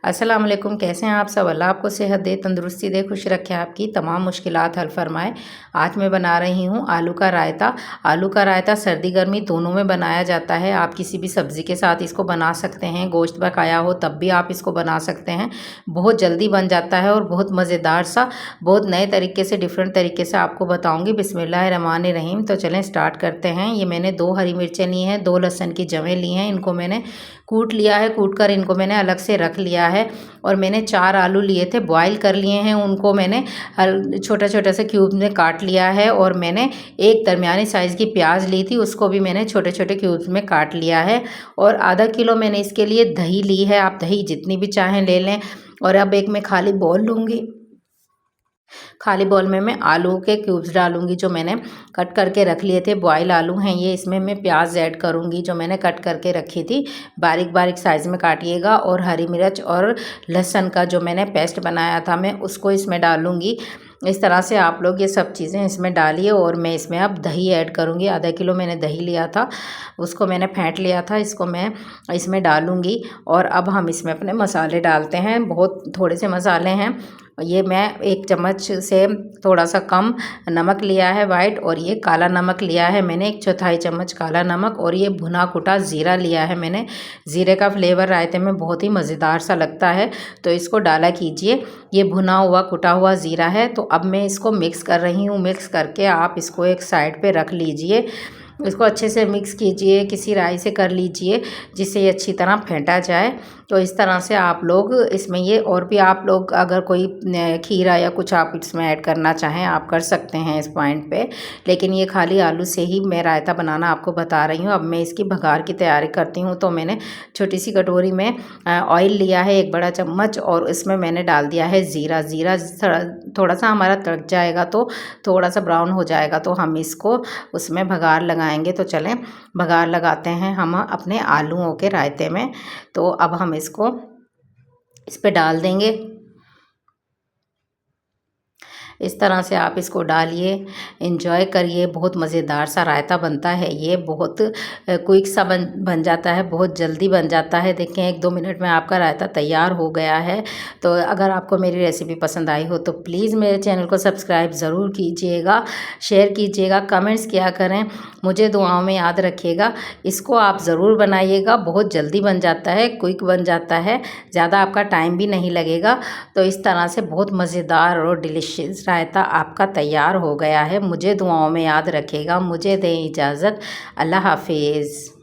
अस्सलाम वालेकुम। कैसे हैं आप सब? अल्लाह आपको सेहत दे, तंदुरुस्ती दे, खुश रखे, आपकी तमाम मुश्किलात हल फरमाए। आज मैं बना रही हूँ आलू का रायता। आलू का रायता सर्दी गर्मी दोनों में बनाया जाता है। आप किसी भी सब्ज़ी के साथ इसको बना सकते हैं, गोश्त पकाया हो तब भी आप इसको बना सकते हैं। बहुत जल्दी बन जाता है और बहुत मज़ेदार सा, बहुत नए तरीके से, डिफरेंट तरीके से आपको बताऊँगी। बिस्मिल्लाहिर्रहमानिर्रहीम। तो चलें स्टार्ट करते हैं। ये मैंने 2 हरी मिर्चें ली हैं, 2 लहसुन की जवें ली हैं। इनको मैंने कूट लिया है, कूट कर इनको मैंने अलग से रख लिया है। और मैंने 4 आलू लिए थे, बॉईल कर लिए हैं। उनको मैंने छोटा छोटा से क्यूब में काट लिया है। और मैंने एक दरमियानी साइज़ की प्याज ली थी, उसको भी मैंने छोटे छोटे क्यूब्स में काट लिया है। और आधा किलो मैंने इसके लिए दही ली है। आप दही जितनी भी चाहें ले लें। और अब एक मैं खाली बाउल लूँगी। खाली बाउल में मैं आलू के क्यूब्स डालूंगी जो मैंने कट करके रख लिए थे। बॉयल आलू हैं ये। इसमें मैं प्याज ऐड करूंगी जो मैंने कट करके रखी थी, बारीक बारीक साइज़ में काटिएगा। और हरी मिर्च और लहसुन का जो मैंने पेस्ट बनाया था मैं उसको इसमें डालूंगी। इस तरह से आप लोग ये सब चीज़ें इसमें डालिए। और मैं इसमें अब दही ऐड करूँगी। आधा किलो मैंने दही लिया था, उसको मैंने फेंट लिया था, इसको मैं इसमें डालूँगी। और अब हम इसमें अपने मसाले डालते हैं। बहुत थोड़े से मसाले हैं ये। मैं 1 चम्मच से थोड़ा सा कम नमक लिया है वाइट। और ये काला नमक लिया है मैंने 1/4 चम्मच काला नमक। और ये भुना कुटा ज़ीरा लिया है मैंने। ज़ीरे का फ्लेवर रायते में बहुत ही मज़ेदार सा लगता है, तो इसको डाला कीजिए। ये भुना हुआ कुटा हुआ ज़ीरा है। तो अब मैं इसको मिक्स कर रही हूँ। मिक्स करके आप इसको एक साइड पे रख लीजिए। इसको अच्छे से मिक्स कीजिए, किसी राई से कर लीजिए जिससे ये अच्छी तरह फेंटा जाए। तो इस तरह से आप लोग इसमें ये, और भी आप लोग अगर कोई खीरा या कुछ आप इसमें ऐड करना चाहें आप कर सकते हैं इस पॉइंट पे। लेकिन ये खाली आलू से ही मैं रायता बनाना आपको बता रही हूँ। अब मैं इसकी भगार की तैयारी करती हूँ। तो मैंने छोटी सी कटोरी में ऑयल लिया है 1 बड़ा चम्मच। और इसमें मैंने डाल दिया है ज़ीरा। ज़ीरा थोड़ा सा हमारा तड़क जाएगा, तो थोड़ा सा ब्राउन हो जाएगा तो हम इसको उसमें भगार लगाएंगे। तो चलें भगार लगाते हैं हम अपने आलूओं के रायते में। तो अब हम इसको इस पे डाल देंगे। इस तरह से आप इसको डालिए, एंजॉय करिए। बहुत मज़ेदार सा रायता बनता है ये। बहुत क्विक सा बन जाता है, बहुत जल्दी बन जाता है। देखें 1-2 मिनट में आपका रायता तैयार हो गया है। तो अगर आपको मेरी रेसिपी पसंद आई हो तो प्लीज़ मेरे चैनल को सब्सक्राइब ज़रूर कीजिएगा, शेयर कीजिएगा, कमेंट्स किया करें, मुझे दुआओं में याद रखिएगा। इसको आप ज़रूर बनाइएगा, बहुत जल्दी बन जाता है, क्विक बन जाता है, ज़्यादा आपका टाइम भी नहीं लगेगा। तो इस तरह से बहुत मज़ेदार और डिलीशियस रायता आपका तैयार हो गया है। मुझे दुआओं में याद रखिएगा। मुझे दें इजाज़त। अल्लाह हाफिज़।